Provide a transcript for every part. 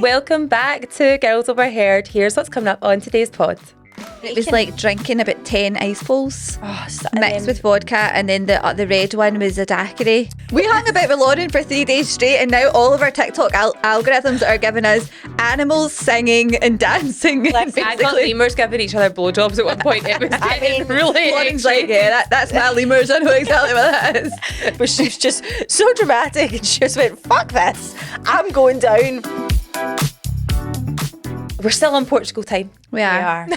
Welcome back to Girls Overheard. Here's what's coming up on today's pod. It was like drinking about 10 ice balls mixed with vodka, and then the red one was a daiquiri. We hung about with Lauren for 3 days straight, and now all of our TikTok algorithms are giving us animals singing and dancing. I got lemurs giving each other blowjobs at one point. It was really Lauren's like, yeah, that's my lemurs. I know exactly what that is. But she was just so dramatic, and she just went, fuck this, I'm going down. We're still on Portugal time. We are.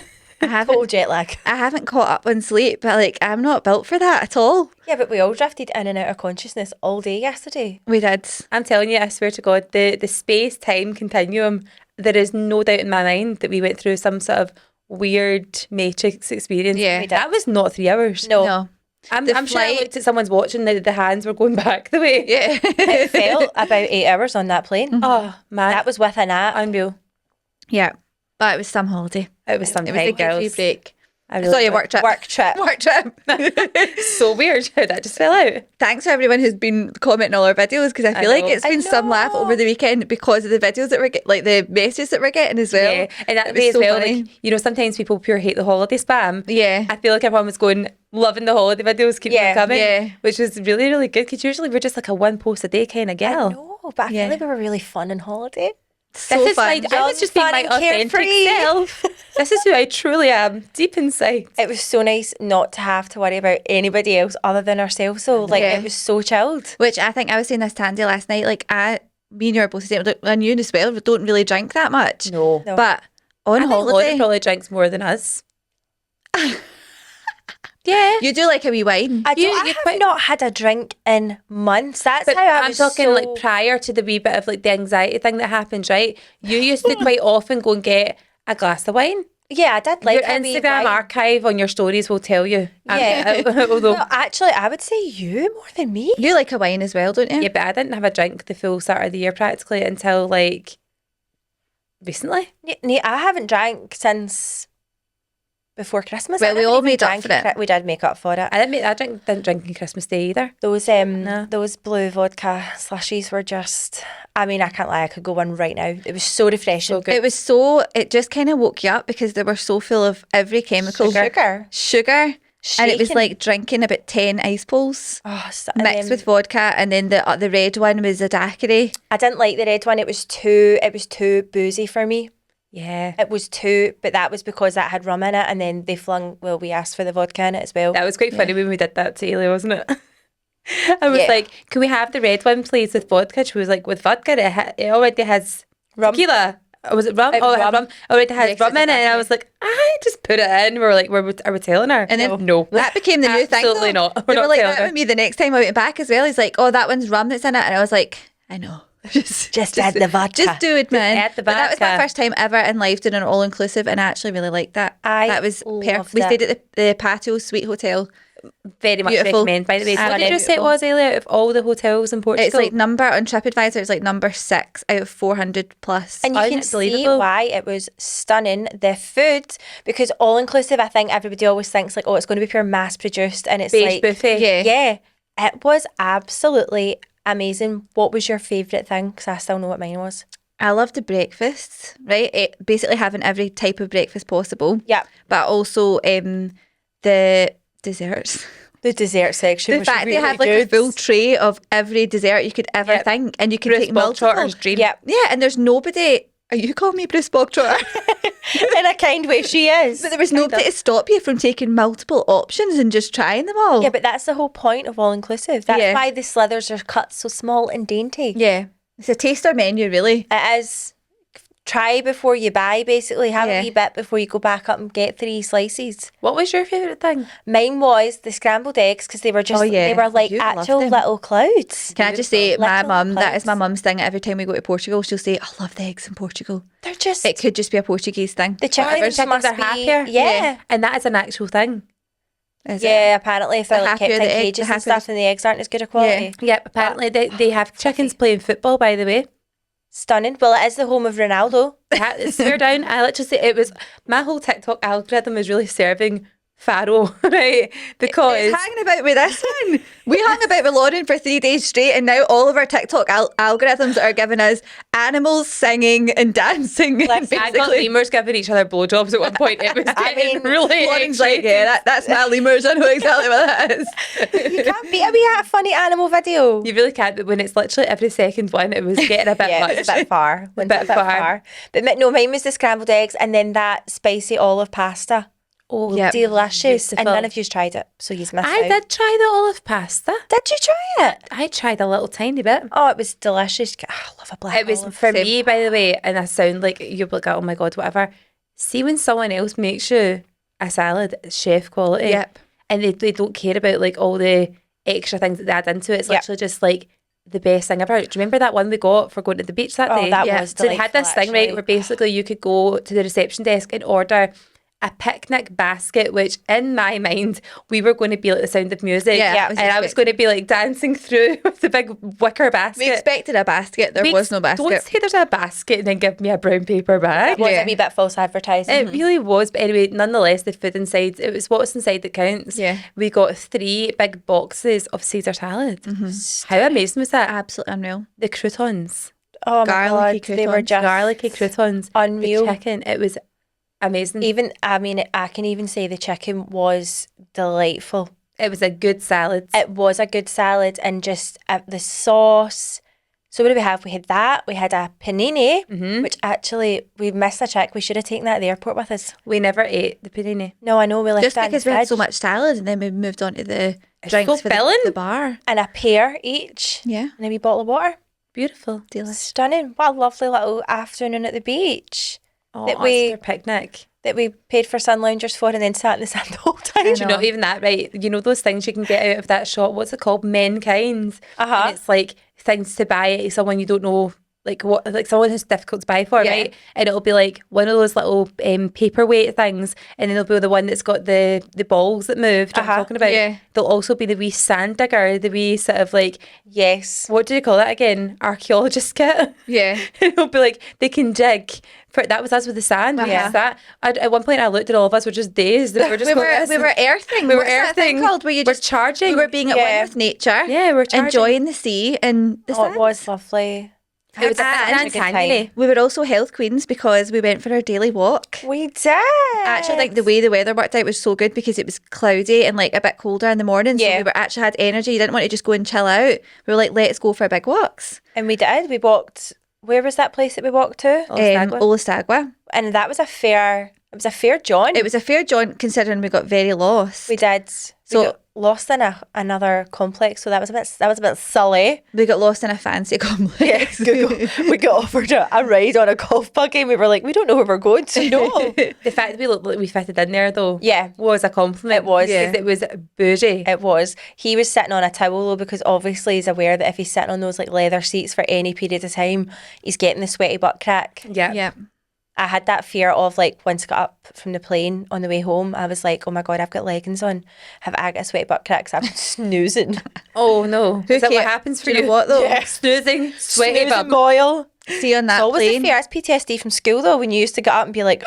Total jet lag. I haven't caught up on sleep, but like I'm not built for that at all. Yeah, but we all drifted in and out of consciousness all day yesterday. We did. I'm telling you, I swear to God, the space-time continuum, there is no doubt in my mind that we went through some sort of weird Matrix experience. Yeah. That was not 3 hours. No. I'm sure I looked at someone's watch and the hands were going back the way. Yeah. It felt about 8 hours on that plane. Oh, man. That was with a nap. Unreal. Yeah. But it was some holiday. It was some It was a girls. good free break. I It's not your work trip. Work trip. Work trip. So weird how that just fell out. Thanks to everyone who's been commenting all our videos, because I feel like it's been some laugh over the weekend because of the videos that we're getting, like the messages that we're getting as well. Yeah, and that It day was as so well, funny. like, you know, sometimes people pure hate the holiday spam. Yeah. I feel like everyone was loving the holiday videos, keep them coming, yeah. which was really, really good, because usually we're just like a one post a day kind of girl. No, but I feel like we were really fun on holiday. So This is fun. I was just being fun my and authentic carefree. self. This is who I truly am, deep inside. It was so nice not to have to worry about anybody else other than ourselves. So like Yeah. it was so chilled. Which I think I was saying this to Andy last night. Like me and you are both saying, and you as well, don't really drink that much. No. But on I think holiday, Lauren probably drinks more than us. Yeah. you do like a wee wine. I You have not had a drink in months. That's But how I I'm was talking so... like prior to the wee bit of like the anxiety thing that happens, right? You used to quite often go and get a glass of wine. Yeah, I did like Your a wee Instagram wine. archive on your stories will tell you. Yeah. Although, No, actually, I would say you more than me. You like a wine as well, don't you? yeah, but I didn't have a drink the full start of the year practically until like recently. I haven't drank since before Christmas. Well, I we never all even made up drank for it. We did make up for it. I didn't drink on Christmas Day either. Those blue vodka slushies were just... I mean, I can't lie, I could go one right now. It was so refreshing. So good. It just kind of woke you up because they were so full of every chemical. Sugar. And it was Shaking. like drinking about 10 ice balls mixed with vodka, and then the red one was a daiquiri. I didn't like the red one. It was too boozy for me. Yeah. It was too, but that was because that had rum in it, and then we asked for the vodka in it as well. That was quite funny when we did that to Ailey, wasn't it? I was Yeah. like, can we have the red one please with vodka? She was like, with vodka it already has Rum. tequila. Or was it rum? It was It had rum. rum. Already has Yeah, rum in it. And I was like, I just put it in. We were like, are we telling her? And then no. that became the new thing. Absolutely though. not. We're They not were like telling that her. with me the next time I went back as well. He's like, oh, that one's rum that's in it. And I was like, I know. Just add the vodka. Just do it, man. add the But that was my vodka. first time ever in life doing an all-inclusive, and I actually really liked that. That was loved perfect. We it. stayed at the Patio Suite Hotel. Very much Beautiful. recommend, by the way. What Stunning. did you say it was, Ailey, out of all the hotels in Portugal? It's like number on TripAdvisor. It's like number 6 out of 400 plus. And you can see why it was stunning. The food, because all inclusive, I think everybody always thinks like, oh, it's going to be pure mass produced, and it's beige like buffet. Yeah. it was absolutely amazing. What was your favourite thing? Because I still know what mine was. I love the breakfasts, right? Basically having every type of breakfast possible. Yeah, But also the desserts. the dessert section. The was fact really they have like good. a full tray of every dessert you could ever Yep. think, and you can Bruce take multiple. Bogtrotter's dream. Yep, Yeah, and there's nobody. Are you calling me Bruce Bogtrotter? in a kind way, she is. But there was nobody to stop you from taking multiple options and just trying them all. Yeah, but that's the whole point of all inclusive. That's Yeah. why the slithers are cut so small and dainty. Yeah. It's a taster menu, really. It is. Try before you buy, basically. Have Yeah. a wee bit before you go back up and get 3 slices. What was your favourite thing? Mine was the scrambled eggs, because they were just, Oh, yeah. they were like You loved actual them. little clouds. Can I just say, my Little mum, that is clouds. my mum's thing. Every time we go to Portugal, she'll say, I love the eggs in Portugal. They're just, It could just be a Portuguese thing. the chickens Chickens must are be, happier. Yeah. And that is an actual thing. Is it? Yeah, apparently if they're The like kept happier in the egg, cages the and stuff, and the eggs aren't as good a quality. Yep, apparently they have chickens playing football, by the way. Stunning. Well, it is the home of Ronaldo. Swear down, I literally say it was, my whole TikTok algorithm is really serving farrow, right? Because It's hanging about with this one. We hung about with Lauren for 3 days straight, and now all of our TikTok algorithms are giving us animals singing and dancing. Listen, I got lemurs giving each other blowjobs at one point. It was getting really Lauren's like, yeah, that's my lemurs. I know exactly what that is. You can't beat a wee funny animal video. You really can't, but when it's literally every second one, it was getting a bit Yeah, much. it was a bit far. A bit far. But no, mine was the scrambled eggs and then that spicy olive pasta. Oh, Yep. Delicious. And Beautiful. none of you's tried it, so you've missed I out. did try the olive pasta. Did you try it? I tried a little tiny bit. Oh, it was delicious. I love a black It was olive. for me, by the way, and I sound like you're like, oh my God, whatever. See when someone else makes you a salad, it's chef quality. Yep. And they don't care about like all the extra things that they add into it. It's Yep. literally just like the best thing ever. Do you remember that one we got for going to the beach that Oh, day? that Yeah. was So they had this delightful, thing, right, actually. where basically you could go to the reception desk and order a picnic basket, which in my mind, we were going to be like the Sound of Music. Yeah, And I was going to be like dancing through with the big wicker basket. We expected a basket. There was no basket. Don't say there's a basket and then give me a brown paper bag. It was Yeah. a wee bit false advertising. It really was. But anyway, nonetheless, the food inside, it was what's inside that counts. Yeah. We got 3 big boxes of Caesar salad. How amazing was that? Absolutely unreal. The croutons. Oh my Garlicky God, they were croutons. just Garlicky croutons. unreal. The chicken. It was amazing. Even, I mean, I can even say the chicken was delightful. It was a good salad. It was a good salad and just the sauce. So what do we have? We had that. We had a panini, which actually we missed a trick. We should have taken that at the airport with us. We never ate the panini. No, I know we left Just that in because the we had so fridge. much salad, and then we moved on to the It's drinks for fulfilling. the bar. And a pear each. Yeah. And a wee bottle of water. Beautiful. Delicious. Stunning. What a lovely little afternoon at the beach Oh, That it's we- their picnic. that we paid for sun loungers for and then sat in the sand the whole time. I Do you know, even that, right? You know those things you can get out of that shop? What's it called? Menkind. Uh-huh. And it's like things to buy at someone you don't know, like what, like someone who's difficult to buy for, Yeah. right? And it'll be like one of those little paperweight things, and then there'll be the one that's got the balls that move. Do you know what I'm talking about? Yeah. There'll also be the wee sand digger, the wee sort of like, Yes. what do you call that again? Archaeologist kit. Yeah. It'll be like they can dig. That was us with the sand. We Uh-huh. used that. At one point, I looked at all of us were just dazed. We were just We going, were, "This we is-" were earthing. We were What's that thing earthing. called? Where you We're just charging. We were being at Yeah. one with nature. Yeah, we're charging. enjoying the sea and the Oh, sand. it was lovely. It was And a Tangy. we were also health queens because we went for our daily walk. We did. I actually think the way the weather worked out was so good because it was cloudy and like a bit colder in the morning. So Yeah. we were actually had energy. You didn't want to just go and chill out. We were like, let's go for big walks. And we did. We walked. Where was that place that we walked to? Olastagua. And that was a fair. It was a fair jaunt. It was a fair jaunt considering we got very lost. We did. So- We got lost in another complex, so that was a bit silly. We got lost in a fancy complex. We got offered a ride on a golf buggy. And we were like, we don't know where we're going to. No. The fact that we looked like we fitted in there, though, Yeah. was a compliment. It was. Because it was bougie. It was. He was sitting on a towel though, because obviously he's aware that if he's sitting on those like leather seats for any period of time, he's getting the sweaty butt crack. Yeah. Yeah. I had that fear of like once I got up from the plane on the way home, I was like, oh my God, I've got leggings on. Have I got a sweaty butt crack? 'Cause I'm snoozing. Oh, no. Is that what cares? happens for Do you you? know what, though? Yeah. Snoozing, sweaty Snoozing bum. boil. See on that It's always plane. the fear. It's PTSD from school though, when you used to get up and be like,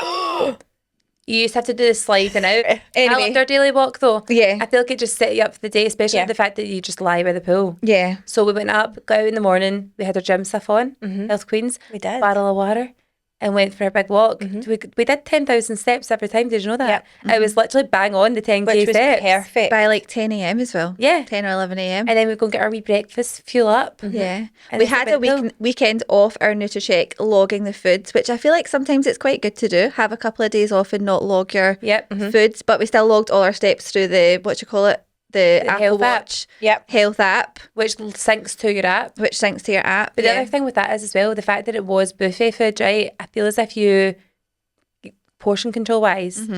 You used to have to do the sliding out. I Anyway. loved our daily walk, though. Yeah. I feel like it just set you up for the day, especially Yeah. the fact that you just lie by the pool. Yeah. So we went up, got out in the morning, we had our gym stuff on, Health Queens, We did. bottle of water, and went for a big walk. We did 10,000 steps every time, did you know that? Yep. It was literally bang on the 10k which was steps. perfect. By like 10 a.m. as well. Yeah. 10 or 11 a.m. And then we'd go and get our wee breakfast, fuel up. Yeah. And We it's a had bit a weekend off our Nutracheck logging the foods, which I feel like sometimes it's quite good to do. Have a couple of days off and not log your Yep. foods, but we still logged all our steps through the, the Apple health app. Watch Yep. health app, Which syncs to your app. which syncs to your app. But the other thing with that is as well, the fact that it was buffet food, right? I feel as if you, portion control wise,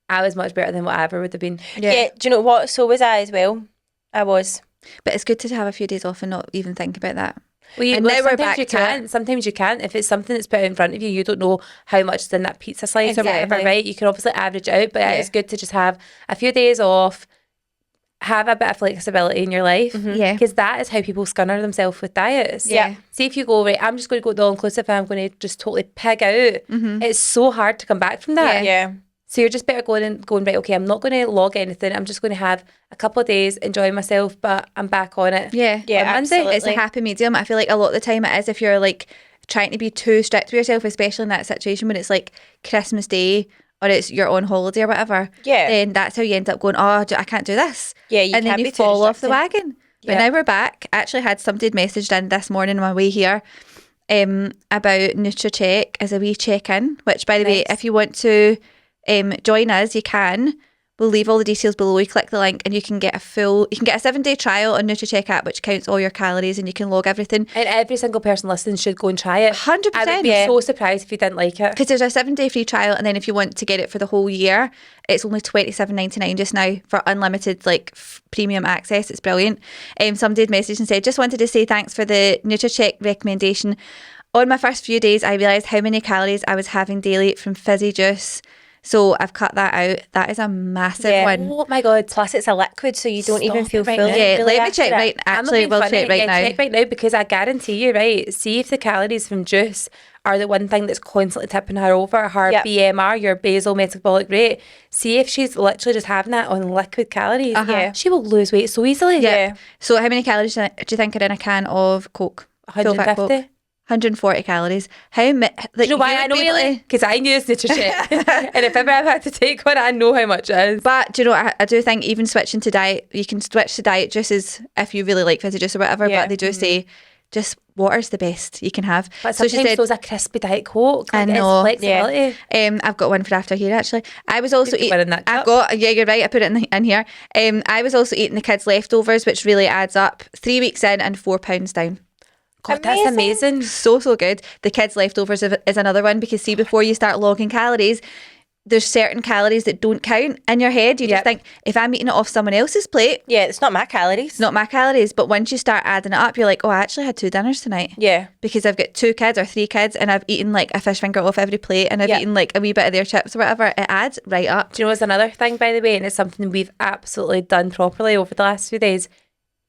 I was much better than what I ever would have been. Yeah. Do you know what? So was I as well. I was. But it's good to have a few days off and not even think about that. Well, And now we're sometimes back you to can't. Sometimes you can't. If it's something that's put in front of you, you don't know how much is in that pizza slice or whatever, Exactly. right? You can obviously average it out, but Yeah. it's good to just have a few days off, have a bit of flexibility in your life. Yeah. Because that is how people scunner themselves with diets. Yeah. See if you go, right, I'm just going to go to all inclusive and I'm going to just totally pig out. It's so hard to come back from that. Yeah. So you're just better going, right, okay, I'm not going to log anything. I'm just going to have a couple of days enjoying myself, but I'm back on it. Yeah, Yeah, on Monday. absolutely. it's a happy medium. I feel like a lot of the time it is, if you're like trying to be too strict with yourself, especially in that situation when it's like Christmas Day or it's you're on holiday or whatever, Yeah. then that's how you end up going, I can't do this. Yeah, you and then can't you be too fall off the restricted. wagon. But Yeah. now we're back. I actually had somebody had messaged in this morning on my way here about Nutracheck as a wee check-in, which by the way, Nice. if you want to join us, you can. We'll leave all the details below. You click the link and you can get a 7-day trial on Nutracheck app, which counts all your calories and you can log everything. And every single person listening should go and try it. 100%. I would be so surprised if you didn't like it. Because there's a 7-day free trial, and then if you want to get it for the whole year, it's only $27.99 just now for unlimited premium access. It's brilliant. Somebody had messaged and said, just wanted to say thanks for the Nutracheck recommendation. On my first few days, I realised how many calories I was having daily from fizzy juice. So I've cut that out. That is a massive one. Oh my God. Plus, it's a liquid, so you don't even Stop feel it right full. now. Yeah, really let me check after right. it. Actually, we'll check right now. Check right now, because I guarantee you, right, see if the calories from juice are the one thing that's constantly tipping her over, her Yep. BMR, your basal metabolic rate. See if she's literally just having that on liquid calories. Yeah. She will lose weight so easily. Yeah. So how many calories do you think are in a can of Coke? Full fat Coke? 150. 140 calories. How many? Do you know why I know it? Because I use Nutracheck. And if ever I've had to take one, I know how much it is. But do you know what? I do think even switching to diet, you can switch to diet juices if you really like fizzy juice or whatever. Yeah. But they do say just water's the best you can have. But So sometimes she said, those are crispy Diet Coke. I Like, know. It's flexibility. I've got one for after here actually. I was also You put one in that cup. yeah, you're right. I put it in here. I was also eating the kids' leftovers, which really adds up. 3 weeks in and 4 pounds down. God, that's amazing. So good. The kids' leftovers is another one, because see, before you start logging calories, there's certain calories that don't count in your head. You just think, if I'm eating it off someone else's plate, Yeah, it's not my calories. it's not my calories. But once you start adding it up, you're like, oh, I actually had 2 dinners tonight. Yeah. Because I've got 2 kids or 3 kids and I've eaten like a fish finger off every plate and I've eaten like a wee bit of their chips or whatever. It adds right up. Do you know what's another thing, by the way, and it's something we've absolutely done properly over the last few days?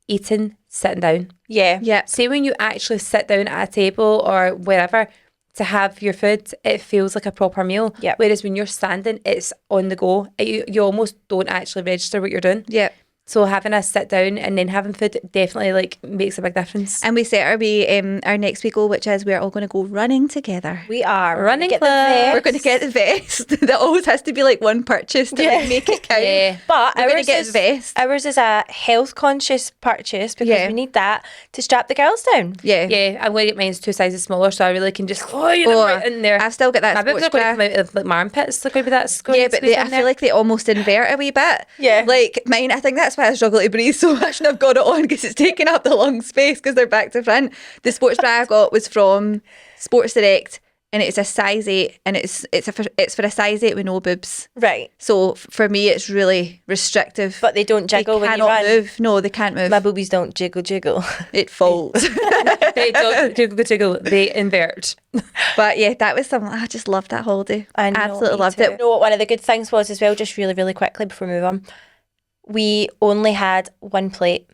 Eating sitting down. Yeah. Yeah. See, when you actually sit down at a table or wherever to have your food, it feels like a proper meal. Yep. Whereas when you're standing, it's on the go. You almost don't actually register what you're doing. Yeah. So having a sit down and then having food definitely like makes a big difference. And we set our next week goal, which is we're all going to go running together. We are. Running Get the club. vest. We're going to get the vest. That always has to be like one purchase to like, make it count. Yeah. But We're going ours to get is, the vest. ours is a health conscious purchase because Yeah. we need that to strap the girls down. Yeah. Yeah, I'm going to get mine's 2 sizes smaller, so I really can just right in there. I've still got that My boobs sports are going to bra. come out of like my armpits. They're going to be that square. Yeah, but I feel like they almost invert a wee bit. Yeah. Like mine, I think that's why I struggle to breathe so much, and I've got it on because it's taking up the lung space because they're back to front. The sports bra I got was from Sports Direct, and it's a size 8, and it's for a size 8 with no boobs. Right. So for me, it's really restrictive. But they don't jiggle they when you cannot run. move. No, they can't move. My boobies don't jiggle. It folds. They don't jiggle, they invert. But yeah, that was something I just loved that holiday. I know, Absolutely me loved too. it. You know what one of the good things was as well, just really, really quickly before we move on? We only had one plate.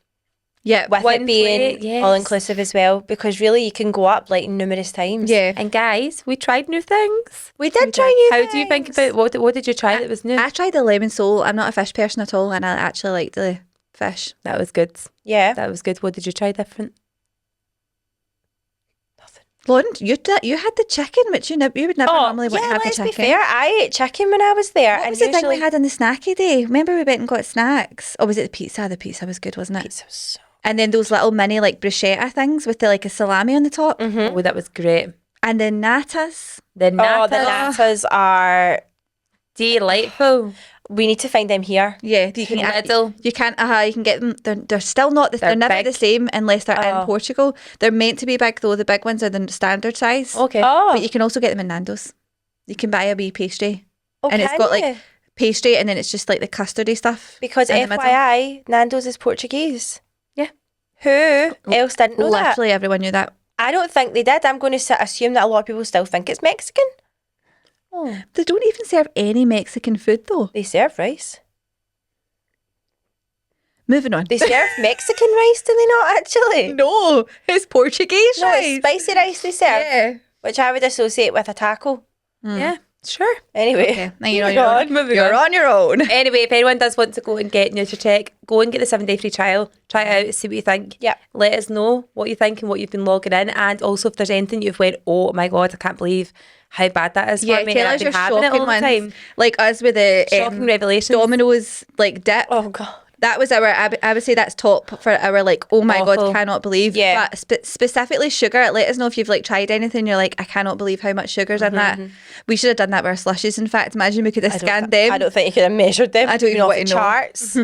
Yeah, With One it being plate, yes. all inclusive as well, because really you can go up like numerous times. yeah. And guys, we tried new things. We did try new How do you think things. about what did you try that was new? I tried the lemon sole. I'm not a fish person at all, and I actually liked the fish. That was good. Yeah. That was good. What did you try different? Lauren, you had the chicken, which you would never normally want to have the let's chicken. be fair. I ate chicken when I was there. What and was the thing we usually had on the snacky day? Remember we went and got snacks? Or was it the pizza? The pizza was good, wasn't it? Pizza was so... And then those little mini like bruschetta things with the like a salami on the top. Oh, that was great. And the natas. The Oh, the natas, natas are... delightful. We need to find them here. Yeah, you can Lidl. you can get them. They're still not. They're They're never big. the same unless they're Oh. in Portugal. They're meant to be big though. The big ones are the standard size. Okay. Oh, But you can also get them in Nando's. You can buy a wee pastry, oh, and it's can got you? like pastry, and then it's just like the custardy stuff. Because in the middle. FYI, Nando's is Portuguese. Yeah. Who else didn't know that? Literally everyone knew that. I don't think they did. I'm going to assume that a lot of people still think it's Mexican. Oh. They don't even serve any Mexican food though. They serve rice. Moving on. They serve Mexican rice, do they not, actually? No, it's Portuguese No, rice. it's spicy rice they serve, Yeah. which I would associate with a taco. Yeah. Sure. Anyway, Okay, now you're on your own. Moving You're on. on your own. Anyway, if anyone does want to go and get Nutracheck, go and get the 7-day free trial. Try it out, see what you think. Yep. Let us know what you think and what you've been logging in. And also if there's anything you've went, oh my God, I can't believe how bad that is Yeah, for me. tell and I've us been your having it shocking all the ones. time. Like us with the Shocking revelations. Domino's like dip. oh God. That was our, I would say that's top for our like, oh my Awful. God, cannot believe. Yeah. But specifically sugar, let us know if you've like tried anything, you're like, I cannot believe how much sugar's in that. We should have done that with our slushies, in fact. Imagine we could have scanned them. I don't think you could have measured them. I don't even off want the to know. charts.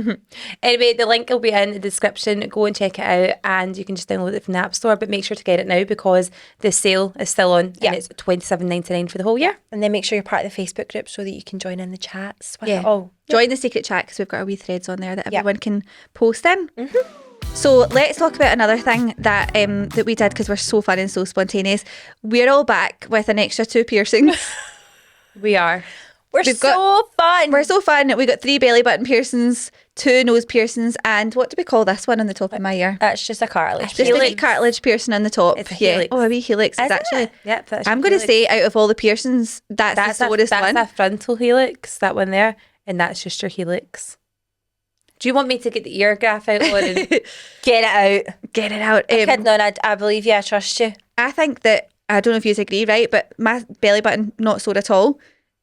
Anyway, the link will be in the description. Go and check it out and you can just download it from the App Store, but make sure to get it now because the sale is still on Yeah. and it's $27.99 for the whole year. And then make sure you're part of the Facebook group so that you can join in the chats. With Yeah. it all. Join the secret chat because we've got our wee threads on there that Yeah. everyone can post in. So let's talk about another thing that that we did because we're so fun and so spontaneous. We're all back with an extra 2 piercings. We are. We're We've so fun. We're so fun. We got 3 belly button piercings, 2 nose piercings, and what do we call this one on the top of my ear? That's just a cartilage. Just a wee cartilage piercing on the top. It's a yeah. helix. Oh, a wee helix. It's Is actually. it? Yep. That's I'm your going to helix. say out of all the piercings, that's the sorest that's one. a frontal helix, that one there, and that's just your helix. Do you want me to get the ear graph out, Lauren? Get it out. Get it out. Kid, no, I believe you. I trust you. I think that, I don't know if you agree, right? But my belly button, not sore at all.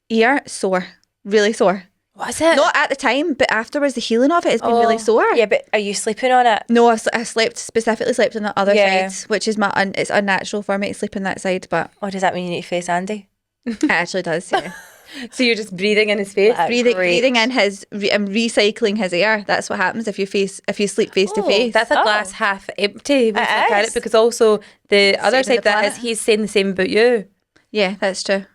Ear, sore. Really sore. Was it? Not at the time, but afterwards, the healing of it has been really sore. Yeah, but are you sleeping on it? No, I specifically slept on the other Yeah. side, which is it's unnatural for me to sleep on that side, but Or does that mean you need to face Andy? it actually does, yeah. So you're just breathing in his face? breathing in his, I'm recycling his air. That's what happens if you sleep face to face. That's a glass half empty when you It look at is. it, because also the other Saving side of the that is planet. he's saying the same about you. Yeah, that's true.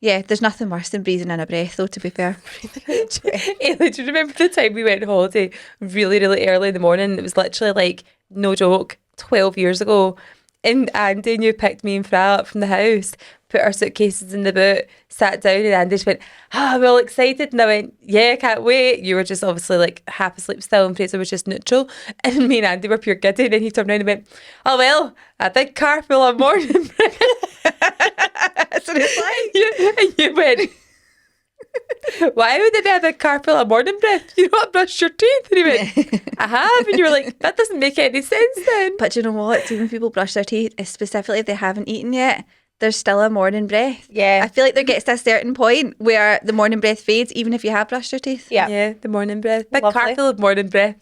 Yeah, there's nothing worse than breathing in a breath, though, to be fair. Ailey, do you remember the time we went on holiday really, really early in the morning? It was literally like, no joke, 12 years ago. And Andy and you picked me and Fra up from the house, put our suitcases in the boot, sat down, and Andy just went, I'm all excited. And I went, yeah, can't wait. You were just obviously like half asleep still, and Fraser was just neutral. And me and Andy were pure giddy. And then he turned around and went, oh, well, a big car full of morning breath. That's what it's like. And you went, why would there be a big car full of morning breath? You not brush your teeth? And he went, I have. And you were like, that doesn't make any sense then. But do you know what? See, when people brush their teeth, specifically if they haven't eaten yet, there's still a morning breath. Yeah. I feel like there gets to a certain point where the morning breath fades, even if you have brushed your teeth. Yeah. Yeah, the morning breath. Big Lovely. car full of morning breath.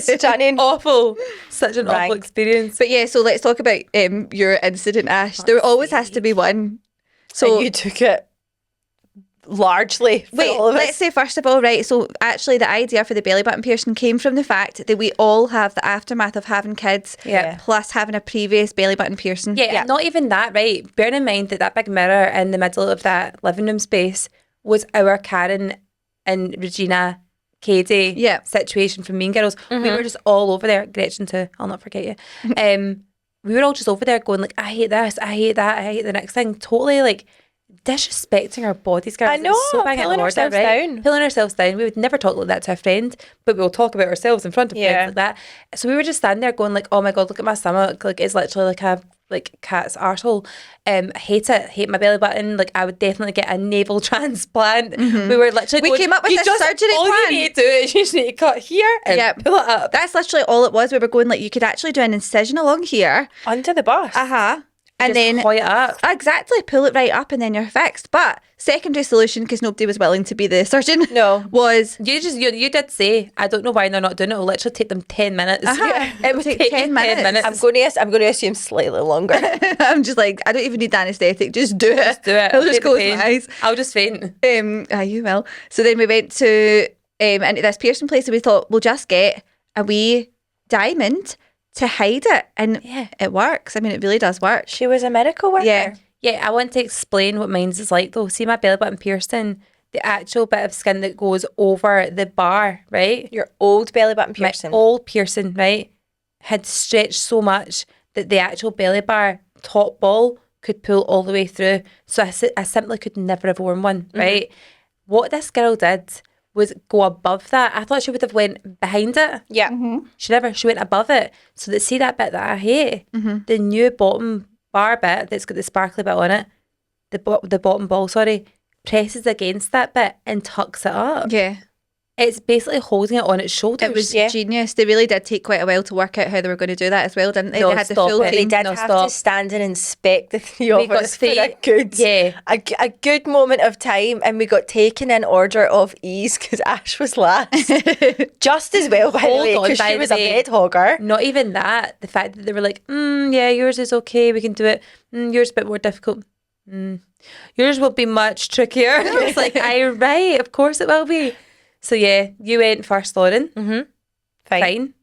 Stunning. Awful. Such an Right. awful experience. But yeah, so let's talk about your incident, Ash. There always has to be one. So And you took it largely for wait, all of let's us. say first of all, right, so actually the idea for the belly button piercing came from the fact that we all have the aftermath of having kids, Yeah. plus having a previous belly button piercing. Yeah, not even that, right? Bearing in mind that big mirror in the middle of that living room space was our Karen and Regina Katie Yeah. situation from Mean Girls. We were just all over there. Gretchen too, I'll not forget you. We were all just over there going like, I hate this, I hate that, I hate the next thing. Totally like disrespecting our bodies, guys. I It was know, bang in pulling order, ourselves right? down. Pulling ourselves down. We would never talk like that to a friend, but we'll talk about ourselves in front of Yeah. friends like that. So we were just standing there going like, oh my God, look at my stomach. Like it's literally like a cat's arsehole. I hate it. Hate my belly button. Like I would definitely get a navel transplant. We were literally We going, came up with "You a just- surgery all plan." you need to do is you just need to cut here and Yep. pull it up. That's literally all it was. We were going like, you could actually do an incision along here. Under the bus. And Just then hoy it up. exactly pull it right up and then you're fixed. But secondary solution, because nobody was willing to be the surgeon, No. was You did say, I don't know why they're not doing it. It'll literally take them 10 minutes. It would take 10 10 minutes. minutes. I'm going to assume slightly longer. I'm just like, I don't even need the anaesthetic, just do it. Just do it. I'll just Take the close pain. my eyes. I'll just faint. You will. So then we went to into this piercing place and we thought we'll just get a wee diamond to hide it, and it works. I mean, it really does work. She was a medical worker. Yeah. Yeah, I want to explain what mine's is like though. See my belly button piercing, the actual bit of skin that goes over the bar, right? Your old belly button piercing. My old piercing, right, had stretched so much that the actual belly bar top ball could pull all the way through. So I simply could never have worn one, right? What this girl did was go above that. I thought she would have went behind it. Yeah. She never. She went above it. So that, see that bit that I hate, the new bottom bar bit that's got the sparkly bit on it, the bottom ball, presses against that bit and tucks it up. Yeah. It's basically holding it on its shoulders. It was genius. They really did take quite a while to work out how they were going to do that as well, didn't they? They had the full They team. did have to stand and inspect the three of us for a good moment of time, and we got taken in order of ease because Ash was last. Just as well, by the way, because she was a bed hogger. Not even that. The fact that they were like, yeah, yours is okay, we can do it. Yours is a bit more difficult. Yours will be much trickier. I was like, right, of course it will be. So yeah, you went first, Lauren. Fine.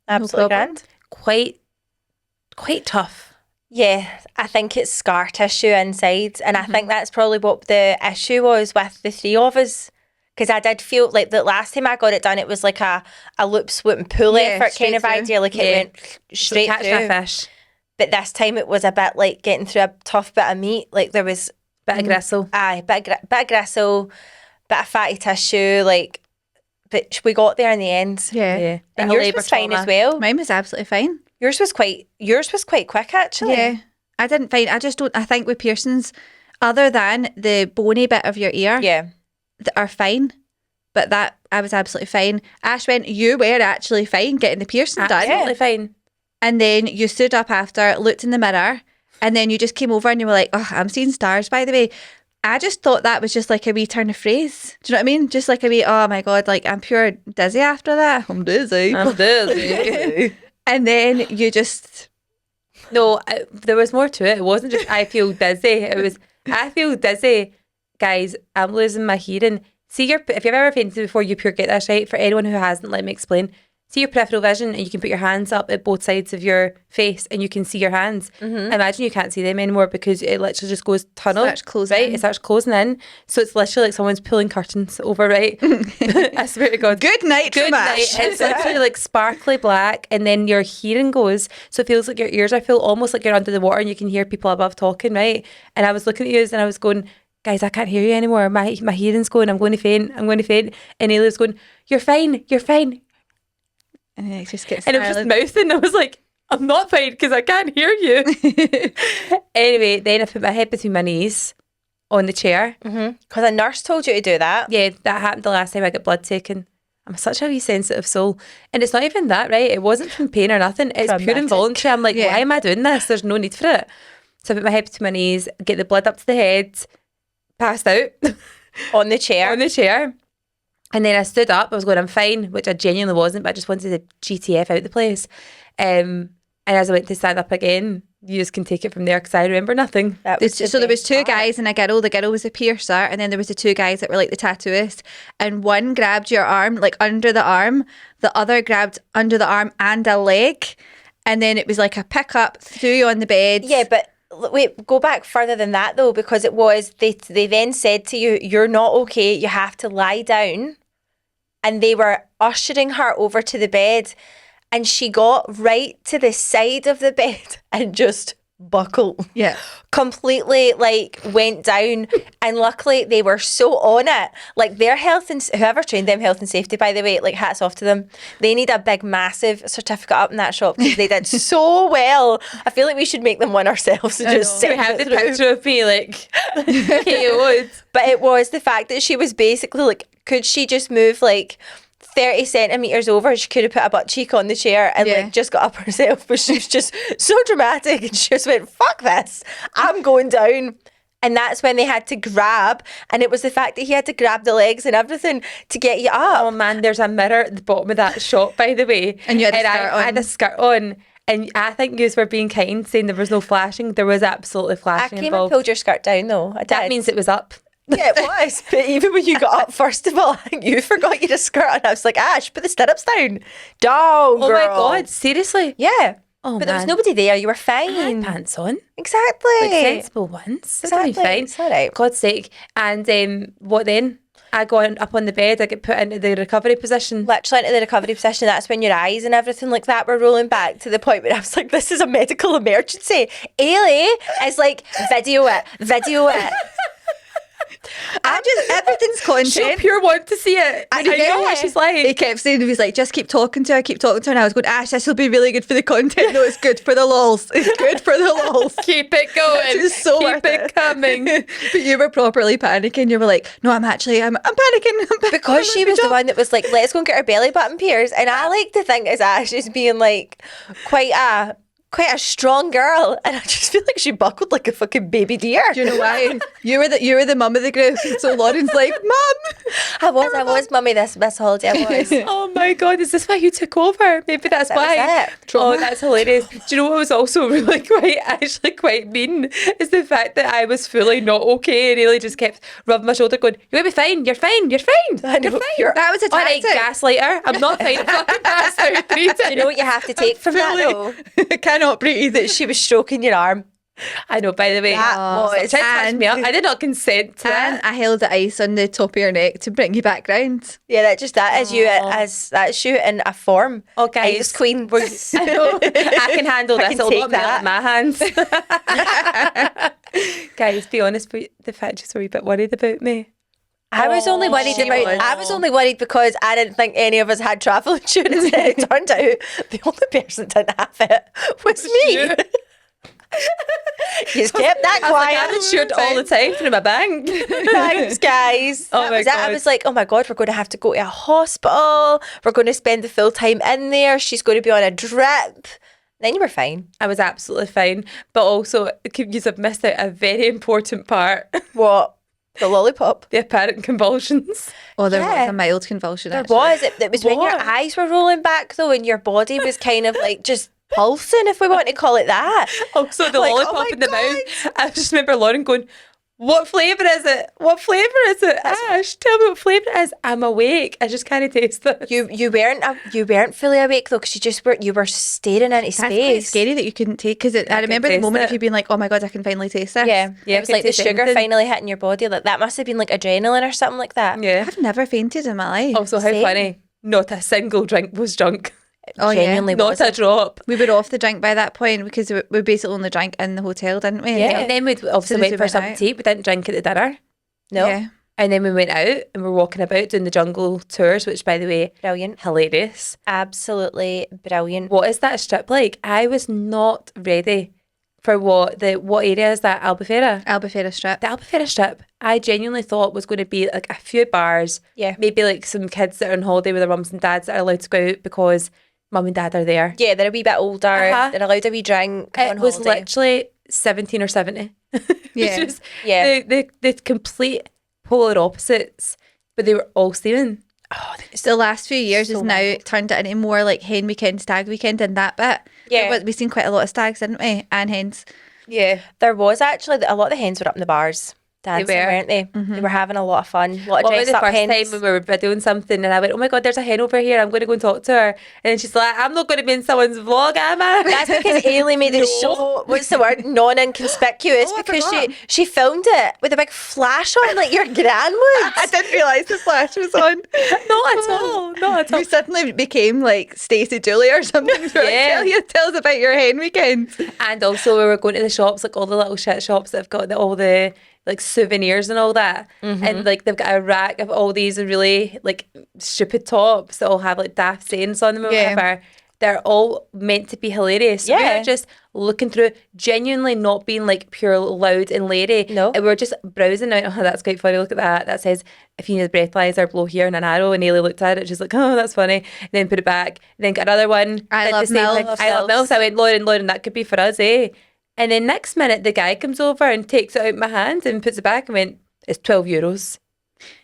Absolutely grand. Quite tough. Yeah, I think it's scar tissue inside, and I think that's probably what the issue was with the three of us. Because I did feel like the last time I got it done, it was like a loop, swoop and pull effort kind of idea. Like it went straight catching through. a fish. But this time it was a bit like getting through a tough bit of meat. Like there was bit of gristle. Aye, bit of gristle, bit of fatty tissue. Like, but we got there in the end. Yeah. And yours was fine as well. Mine was absolutely fine. Yours was quite quick actually. Yeah. I think with piercings, other than the bony bit of your ear, that are fine. But that I was absolutely fine. Ash went, you were actually fine getting the piercing done. Absolutely fine. And then you stood up after, looked in the mirror, and then you just came over and you were like, oh, I'm seeing stars, by the way. I just thought that was just like a wee turn of phrase. Do you know what I mean? Just like a wee, oh my God, like I'm pure dizzy after that. I'm dizzy. And then you just... No, there was more to it. It wasn't just I feel dizzy. It was, I feel dizzy. Guys, I'm losing my hearing. See if you've ever fainted before, you pure get this right. For anyone who hasn't, let me explain. See your peripheral vision, and you can put your hands up at both sides of your face and you can see your hands. Imagine you can't see them anymore because it literally just goes tunnel. Starts closing in. It starts closing in. So it's literally like someone's pulling curtains over, right? I swear to God. Good night from Ash. It's literally like sparkly black, and then your hearing goes. So it feels like your ears are full, almost like you're under the water and you can hear people above talking, right? And I was looking at you and I was going, guys, I can't hear you anymore. My hearing's going. I'm going to faint. And Aileen's going, you're fine. And then it just gets and it was just mouthing. I was like, I'm not fine because I can't hear you. Anyway, then I put my head between my knees on the chair. Because a nurse told you to do that. Yeah, that happened the last time I got blood taken. I'm such a wee sensitive soul. And it's not even that, right? It wasn't from pain or nothing. It's pure involuntary. I'm like, why am I doing this? There's no need for it. So I put my head between my knees, get the blood up to the head, passed out. On the chair. And then I stood up. I was going, I'm fine, which I genuinely wasn't, but I just wanted to GTF out the place. And as I went to stand up again, you just can take it from there because I remember nothing. So there was two guys and a girl. The girl was a piercer, and then there was the two guys that were like the tattooist. And one grabbed your arm, like under the arm. The other grabbed under the arm and a leg. And then it was like a pick up, threw you on the bed. Yeah, but wait, go back further than that though, because it was, they then said to you, you're not okay, you have to lie down. And they were ushering her over to the bed, and she got right to the side of the bed and just buckled. Yeah. Completely like went down. And luckily they were so on it. Like their health and whoever trained them health and safety, by the way, like hats off to them. They need a big massive certificate up in that shop because they did so well. I feel like we should make them one ourselves and just we have the picture of me like KO'd. But it was the fact that she was basically like, could she just move like 30 centimetres over? She could have put a butt cheek on the chair and like just got up herself, but she was just so dramatic and she just went, fuck this, I'm going down. And that's when they had to grab, and it was the fact that he had to grab the legs and everything to get you up. Oh man, there's a mirror at the bottom of that shop, by the way. And you had I had a skirt on. And I think you were being kind, saying there was no flashing. There was absolutely flashing I came involved. and pulled your skirt down though. That means it was up. Yeah, it was. But even when you got up, first of all, I think you forgot you had a skirt, and I was like, Ash, put the stirrups down. Down, girl. Oh my God, seriously? Yeah. Oh, but there was nobody there. You were fine. I had pants on. Exactly. Like sensible ones. Exactly. Fine. It's all right. God's sake. And what then? I go up on the bed, I get put into the recovery position. Literally into the recovery position. That's when your eyes and everything like that were rolling back to the point where I was like, this is a medical emergency. Ailey is like, video it. Everything's She'll content. pure want to see it. I know what she's like. He kept saying, he was like, just keep talking to her, and I was going, Ash, this will be really good for the content. No, it's good for the lols. It's good for the lols. Keep it going. It's so Keep worth it coming. But you were properly panicking. You were like, no, I'm panicking. Because she was the one that was like, let's go and get her belly button pierced. And I like to think as Ash is being like quite a strong girl, and I just feel like she buckled like a fucking baby deer. Do you know why? You were the mum of the group. So Lauren's like, Mum. I was mummy this holiday. I was. Oh my God, is this why you took over? Maybe that's That was why. it. Oh, that's hilarious. Do you know what was also really quite mean? Is the fact that I was fully not okay and Ailey just kept rubbing my shoulder going, you'll be fine, you're fine, you're fine, you're fine. That was a All right, tactic. gaslighter. I'm not fine. I fucking passed out 3 times. Do you know what you have to take from that though? Cannot breathe. That she was stroking your arm. I know, by the way. That was- Try to touch me up. I did not consent to And that. I held the ice on the top of your neck to bring you back round. Yeah, that's you in a form. Oh, guys. Ice queen. I know. I can handle I this. can I'll take not melt that. in my hands. Guys, be honest, but the fact just were a wee bit worried about me. I was only worried she about. was. I was only worried because I didn't think any of us had travel insurance. And it turned out the only person that didn't have it was me. You just kept that I was like, quiet. I'm insured all the time through my bank. Thanks, guys. Oh That my was it. I God. was like, oh my God, we're going to have to go to a hospital. We're going to spend the full time in there. She's going to be on a drip. Then you were fine. I was absolutely fine. But also, you have missed out a very important part. What? The lollipop. The apparent convulsions. Oh, there Yeah. was a mild convulsion. There actually. was. It was when your What? eyes were rolling back though, and your body was kind of like just pulsing, if we want to call it that. Also, the Like, oh lollipop my in the God. mouth. I just remember Lauren going, what flavour is it? What flavour is it? Ash, tell me what flavour it is. I'm awake. I just can't taste it. You weren't fully awake though, because you were staring into That's quite space. scary that you couldn't take, because I remember the taste moment it. of you being like, oh my God, I can finally taste this. Yeah, Yeah, it was I like could the taste sugar anything. finally hitting your body. Like that must have been like adrenaline or something like that. Yeah. I've never fainted in my life. Also, how Same. funny. Not a single drink was drunk. Oh, yeah. Genuinely Not wasn't. a drop. We were off the drink by that point because we basically only drank in the hotel, didn't we? Yeah. And then we'd obviously Soon as went we for went something out. to eat. We didn't drink at the dinner. No. Yeah. And then we went out and we're walking about doing the jungle tours, which, by the way, Brilliant. hilarious. Absolutely brilliant. What is that strip like? I was not ready for what area is that? Albufeira? Albufeira Strip. The Albufeira strip, I genuinely thought was going to be like a few bars. Yeah. Maybe like some kids that are on holiday with their mums and dads that are allowed to go out because mum and dad are there. Yeah, they're a wee bit older. Uh-huh. They're allowed a wee drink on It was holiday. literally 17 or 70. Yeah. It's just Yeah. the complete polar opposites, but they were all steaming. So the last few years So has now wild. turned it into more like hen weekend, stag weekend, and that bit. Yeah. We've seen quite a lot of stags, didn't we? And hens. Yeah. There was actually a lot of the hens were up in the bars dancing, were. weren't they? They were having a lot of fun. A lot of What about dressed the up first hens. time when we were videoing something and I went, oh my God, there's a hen over here. I'm going to go and talk to her. And then she's like, I'm not going to be in someone's vlog, am I? That's because Ailey made it so, what's the word, non-inconspicuous, Oh, I because forgot. she filmed it with a big flash on like your gran would. I didn't realise the flash was on. Not at all. Not at all. We suddenly became like Stacey Dooley or something. We were like, Yeah. tell us about your hen weekend. And also we were going to the shops, like all the little shit shops that have got all the like souvenirs and all that. And like they've got a rack of all these really like stupid tops that all have like daft sayings on them or Yeah. whatever. They're all meant to be hilarious. So we Yeah. were just looking through, genuinely not being like pure loud and lady. No. And we were just browsing out, oh, that's quite funny, look at that. That says, if you need a breathalyzer, blow here in an arrow. And Ailey looked at it, she's like, oh, that's funny. And then put it back. And then got another one. I did love the same MILFs. thing. I love MILFs. I went, Lauren, that could be for us, eh? And then next minute, the guy comes over and takes it out of my hand and puts it back and went, it's €12.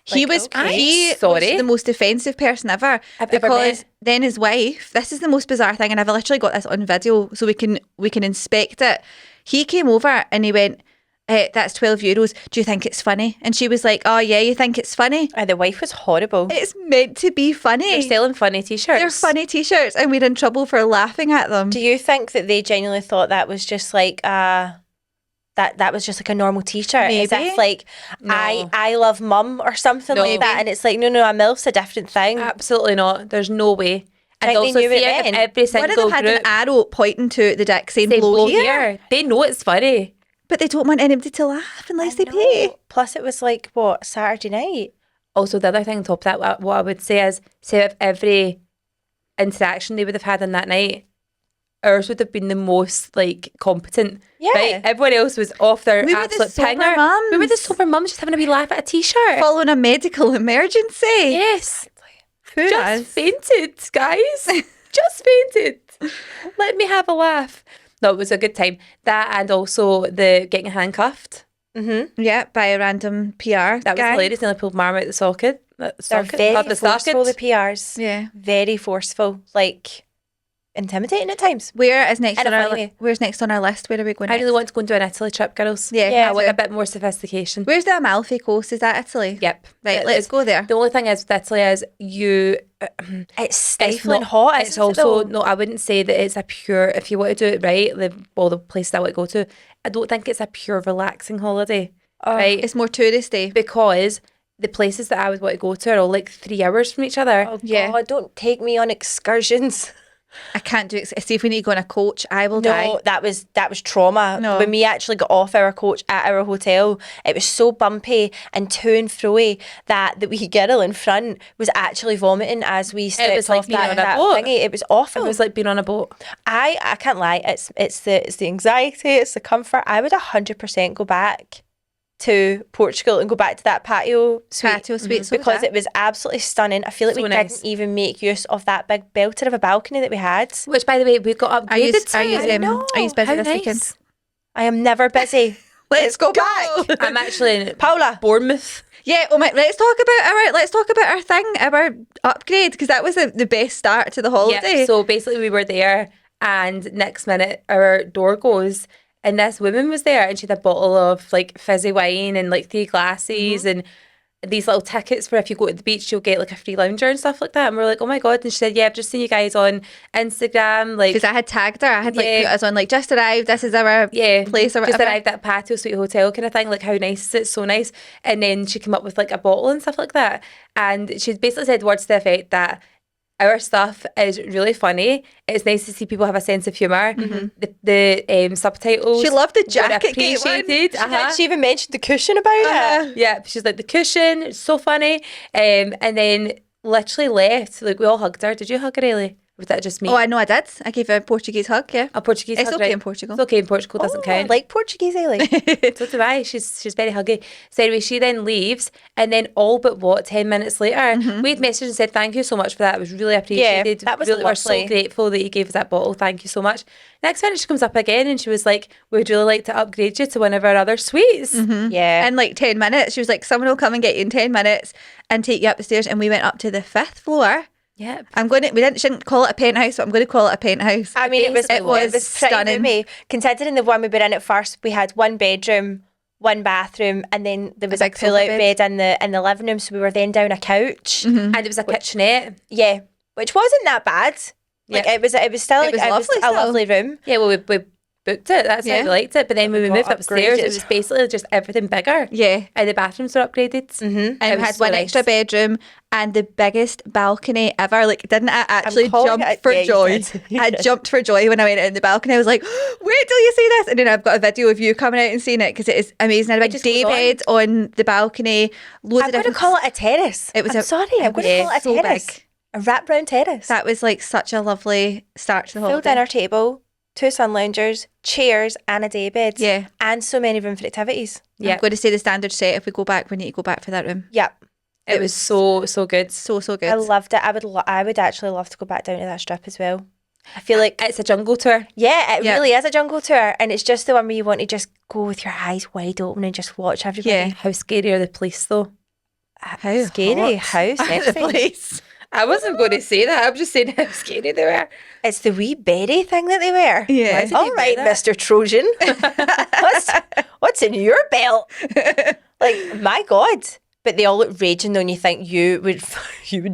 He Like, was okay. he Sorry. was the most offensive person ever I've ever because met. then his wife, this is the most bizarre thing, and I've literally got this on video so we can inspect it. He came over and he went, that's €12. Do you think it's funny? And she was like, oh yeah, you think it's funny? The wife was horrible. It's meant to be They're funny. selling funny t-shirts. They're funny t-shirts and we're in trouble for laughing at them. Do you think that they genuinely thought that was just like that was just like a normal t-shirt? As Maybe. if like No. I love mum or something No. like that, and it's like no, a MILF's a different thing. Absolutely not. There's no way. And Think they also knew it see out of then? every What if single they've had group, an arrow pointing to the dick saying they blow blow here? here. They know it's funny. But they don't want anybody to laugh unless they pay. Plus, it was like, what, Saturday night? Also, the other thing on top of that, what I would say is, say if every interaction they would have had on that night, ours would have been the most like competent. Yeah. Right? Everyone else was off their We were the absolute sober pinger. mums. We were the sober mums just having a wee laugh at a t-shirt. Following a medical emergency. Yes. Who Just has? fainted, guys. Just fainted. Let me have a laugh. No, it was a good time. That and also the getting handcuffed. Yeah, by a random PR That was guy. hilarious. Nearly pulled my arm out the socket. They're Socket? very Not the forceful, the socket. PRs. Yeah. Very forceful. Like, intimidating at times. Where is next In a on our funny way. Where's next on our list? Where are we going I next? really want to go and do an Italy trip, girls. Yeah, Yeah. I want too. a bit more sophistication. Where's the Amalfi Coast? Is that Italy? Yep. Right, It let's is. go there. The only thing is with Italy is you... It's stifling not- hot. It's isn't it, also... though? No, I wouldn't say that it's a pure... If you want to do it right, all the places I want to go to, I don't think it's a pure relaxing holiday. Right? It's more touristy. Because the places that I would want to go to are all like 3 hours from each other. Oh, Yeah. God, don't take me on excursions. I can't do it. See if we need to go on a coach, I will No, die. that was trauma. No. When we actually got off our coach at our hotel, it was so bumpy and to and fro-y that the wee girl in front was actually vomiting as we stepped was like off being on a that boat. thingy. It was awful. It was like being on a boat. I can't lie. It's the anxiety. It's the comfort. I would 100% go back to Portugal and go back to that patio suite. Patio suite, so because that. it was absolutely stunning. I feel like So we nice. didn't even make use of that big belter of a balcony that we had. Which, by the way, we got upgraded Are you to. busy How this nice. weekend? I am never busy. Let's go back. I'm actually in Paula. Bournemouth. Yeah, oh my, let's talk about our thing, our upgrade, because that was the best start to the holiday. Yeah, so basically we were there and next minute our door goes and this woman was there and she had a bottle of like fizzy wine and like 3 glasses and these little tickets for if you go to the beach you'll get like a free lounger and stuff like that, and we're like, oh my God. And she said, yeah, I've just seen you guys on Instagram, like Because I had tagged her, I had like Yeah. put us on like just arrived, this is our yeah, place or just whatever. arrived at Patio Suite Hotel kind of thing, like how nice is it, so nice. And then she came up with like a bottle and stuff like that, and she basically said words to the effect that our stuff is really funny. It's nice to see people have a sense of humour. The subtitles. She loved the were jacket gate one. appreciated. She even mentioned the cushion about it. Yeah, she's like the cushion. It's so funny. And then literally left. Like we all hugged her. Did you hug her, Ailey? Or was that just me? Oh, I know I did. I gave her a Portuguese hug, yeah. A Portuguese It's hug, okay right? in Portugal. It's okay in Portugal. Doesn't I count. like Portuguese, Ailey. So do I. She's very huggy. So anyway, she then leaves, and then all but 10 minutes later, we'd messaged and said thank you so much for that. It was really appreciated. that was really, we're so lovely. grateful that you gave us that bottle. Thank you so much. Next minute, she comes up again, and she was like, "We'd really like to upgrade you to one of our other suites." Yeah. In like 10 minutes. She was like, someone will come and get you in 10 minutes and take you up the stairs. And we went up to the 5th floor. Yeah. Shouldn't call it a penthouse, but I'm going to call it a penthouse. I mean, it was pretty stunning. roomy. Considering the one we were in at first, we had 1 bedroom, 1 bathroom, and then there was a big sofa pull-out bed. bed in the living room. So we were then down a couch. And it was a kitchenette. Yeah, which wasn't that bad. Like Yeah. it was still It was lovely a still. lovely room. Yeah, well, we booked it. That's Yeah. how we liked it. But then when we got moved upstairs, upgraded. it was basically just everything bigger. Yeah. And the bathrooms were upgraded. And It we was had so one nice. extra bedroom and the biggest balcony ever. Like, didn't I actually calling jump it- for yeah, you joy? did. You I did. jumped for joy when I went out in the balcony. I was like, wait till you see this. And then I've got a video of you coming out and seeing it because it is amazing. I had a big just goes day on. bed on the balcony. Loads I'm of going to different. call it a terrace. It was I'm a- sorry. I'm going to yeah, call it a so terrace. big. A wraparound terrace. That was like such a lovely start to the Full holiday. dinner table, 2 sun loungers, chairs, and a day bed. Yeah. And so many room for activities. Yeah. I'm going to say the standard set. If we go back, we need to go back for that room. Yep. It was so good. So good. I loved it. I would actually love to go back down to that strip as well. I feel like It's a jungle tour. yeah, it Yeah. really is a jungle tour, and it's just the one where you want to just go with your eyes wide open and just watch everybody. Yeah. How scary are the police though? How Scary, hot. how The sexy. place. I wasn't going to say that. I'm just saying how scary they were. It's the wee berry thing that they wear. Yeah. Why did they All wear right, that? Mr. Trojan. what's in your belt? Like, my God. But they all look raging though, and you think you would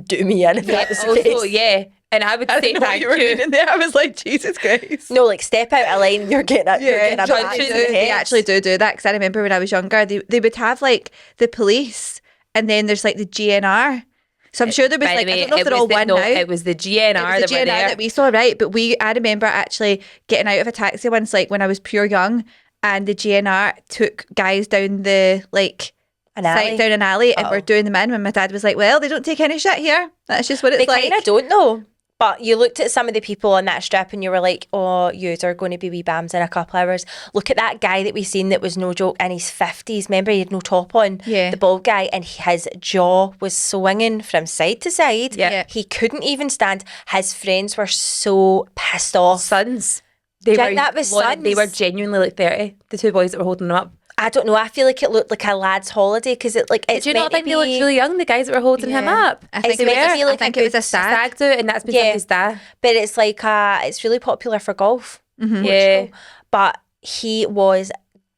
do me in if that was the Also, case. yeah. And I would say thank you. in there. I was like, Jesus Christ. No, like step out of line, you're getting a Yeah, back to the they head. actually do that because I remember when I was younger, they would have like the police and then there's like the GNR. So I'm sure there was By like, the way, I don't know if it they're all was the- one no, now. it was the GNR It was that the were GNR there. that we saw, right? But I remember actually getting out of a taxi once, like when I was pure young, and the GNR took guys down the down an alley and were doing them in when my dad was like, well, they don't take any shit here. That's just what it's like. They kind of don't know. But you looked at some of the people on that strip and you were like, oh, yous are going to be wee bams in a couple hours. Look at that guy that we seen that was no joke in his 50s. Remember, he had no top on? Yeah. The bald guy, and his jaw was swinging from side to side. Yeah. He couldn't even stand. His friends were so pissed off. Sons. That was sons. They were genuinely like 30, the two boys that were holding them up. I don't know. I feel like it looked like a lad's holiday because it's Do you not meant think to they looked be, really young, the guys that were holding him up? I think, It's meant to be like I think a it was good a stag. do, and that's been somebody's dad. but it's like it's really popular for golf. Yeah. But he was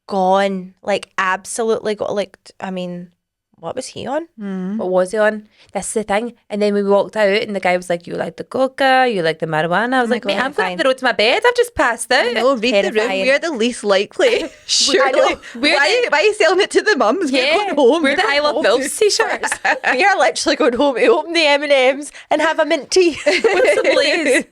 gone, like absolutely gone. Like, I mean, what was he on? What was he on? That's the thing. And then we walked out and the guy was like, you like the coca, you like the marijuana. I was like, mate, I'm going up the road to my bed. I've just passed out. No, read the room. Terrifying. We're the least likely. Surely. Why are you selling it to the mums? We're going home. We're the I Love Mills t-shirts. We are literally going home to open the M&Ms and have a mint tea with some Lay's.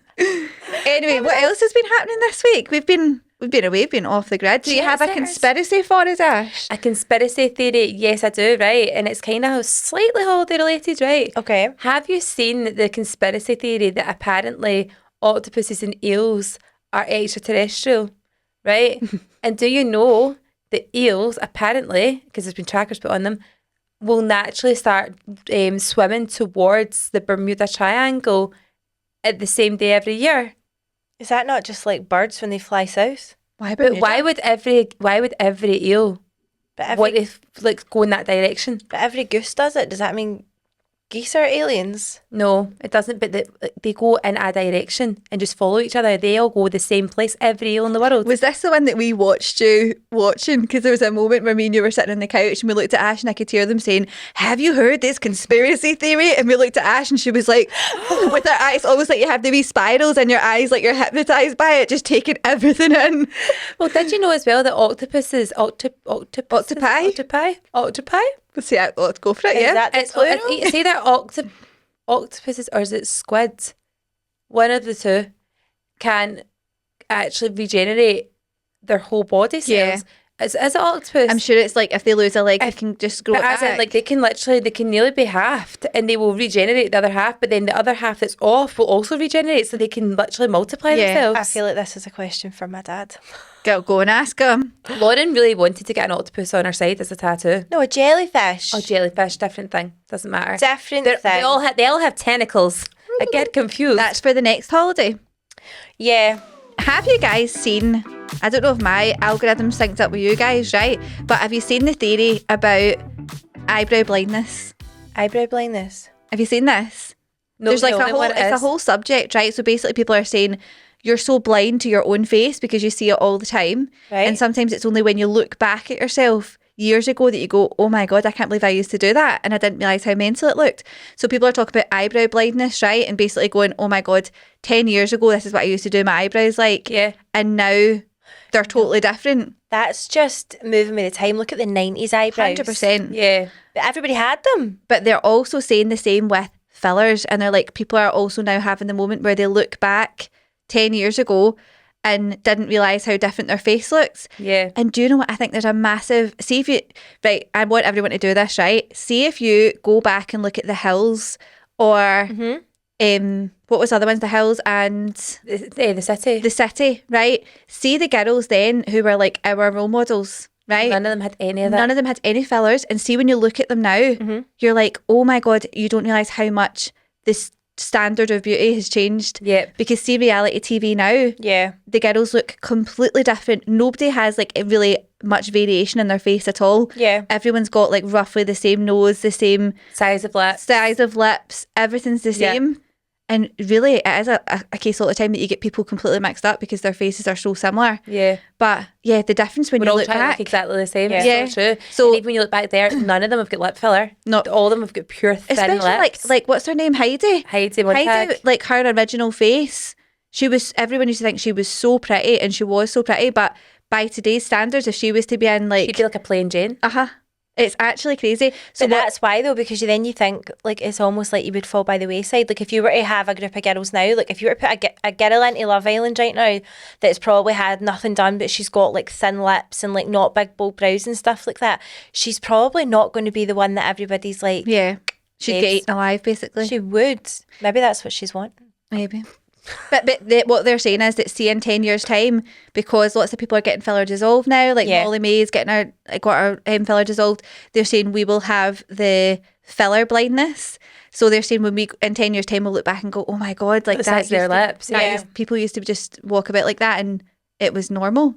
Anyway, what else has been happening this week? We've been away, we've been off the grid. Do you have a conspiracy for us, Ash? A conspiracy theory? Yes, I do, right? And it's kind of slightly holiday related, right? Okay. Have you seen the conspiracy theory that apparently octopuses and eels are extraterrestrial, right? And do you know that eels, apparently, because there's been trackers put on them, will naturally start swimming towards the Bermuda Triangle at the same day every year? Is that not just like birds when they fly south? But why would every eel But want to go in that direction? but every goose does it. Does that mean geese are aliens? No, it doesn't. But they go in a direction and just follow each other. They all go the same place. Every eel in the world. Was this the one that we watched you watching? Because there was a moment where me and you were sitting on the couch and we looked at Ash and I could hear them saying, have you heard this conspiracy theory? And we looked at Ash and she was like, with her eyes, almost like you have the wee spirals in your eyes, like you're hypnotised by it, just taking everything in. Well, did you know as well that octopuses, octopi? See, let's go for it, yeah. Is that the It's plural? say that octopuses, or is it squids? One of the two can actually regenerate their whole body cells. Is it octopus? I'm sure it's like if they lose a leg, they can just grow it But as in, back. like they can nearly be halved and they will regenerate the other half, but then the other half that's off will also regenerate, so they can literally multiply themselves. I feel like this is a question for my dad. Go and ask him. Lauren really wanted to get an octopus on her side as a tattoo. No, a jellyfish. Oh, jellyfish, different thing. Doesn't matter. Different They thing. all have tentacles. I get confused. That's for the next holiday. Yeah. Have you guys seen, I don't know if my algorithm synced up with you guys, right? But have you seen the theory about eyebrow blindness? Eyebrow blindness. Have you seen this? No, There's like tell a me whole, what it it's a is. whole subject, right? So basically people are saying you're so blind to your own face because you see it all the time. Right. And sometimes it's only when you look back at yourself years ago that you go, oh my God, I can't believe I used to do that. And I didn't realise how mental it looked. So people are talking about eyebrow blindness, right? And basically going, oh my God, 10 years ago, this is what I used to do my eyebrows like. Yeah. And now they're totally different. That's just moving with the time. Look at the 90s eyebrows. 100%. Yeah. But everybody had them. But they're also saying the same with fillers. And they're like, people are also now having the moment where they look back 10 years ago and didn't realise how different their face looks. Yeah. And do you know what? I think there's a massive... See if you... Right, I want everyone to do this, right? See if you go back and look at The Hills or... what was the other ones? The Hills and... The city. The City, right? See the girls then who were like our role models, right? None of them had any of that. None of them had any fillers. And see when you look at them now, you're like, oh my God, you don't realise how much this standard of beauty has changed. Yep. Because see reality TV now, Yeah. the girls look completely different. Nobody has like really much variation in their face at all. Yeah. Everyone's got like roughly the same nose, the same Size of lips. size of lips, everything's the Yeah. same. And really, it is a case all the time that you get people completely mixed up because their faces are so similar. Yeah. But yeah, the difference when We're you all look trying to back, look exactly the same. Yeah. It's Yeah. so true. So- And even when you look back there, none of them have got lip filler. No. All of them have got pure thin especially lips. like what's her name, Heidi. Heidi Montag. Like her original face, everyone used to think she was so pretty, and she was so pretty. But by today's standards, if she was to be in like She'd be like a plain Jane. It's actually crazy. So But that's why though, because then you think like it's almost like you would fall by the wayside. Like if you were to have a group of girls now, like if you were to put a girl into Love Island right now that's probably had nothing done, but she's got like thin lips and like not big bold brows and stuff like that, she's probably not going to be the one that everybody's like, yeah, she'd get babes. eaten alive basically. She would. Maybe that's what she's wanting. Maybe. But what they're saying is that see in 10 years time, because lots of people are getting filler dissolved now, like Molly May's getting got her filler dissolved, they're saying we will have the filler blindness. So they're saying when we in 10 years time we'll look back and go, oh my god, like That's their lips. Yeah. People used to just walk about like that and it was normal.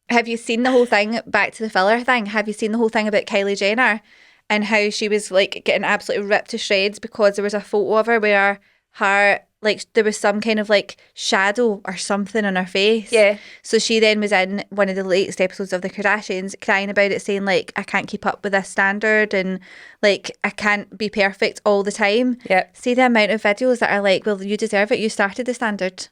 Have you seen the whole thing, back to the filler thing, have you seen the whole thing about Kylie Jenner and how she was like getting absolutely ripped to shreds because there was a photo of her where her like there was some kind of like shadow or something on her face. Yeah. So she then was in one of the latest episodes of the Kardashians crying about it, saying like, I can't keep up with this standard and like I can't be perfect all the time. Yeah. See the amount of videos that are like, well, you deserve it. You started the standard.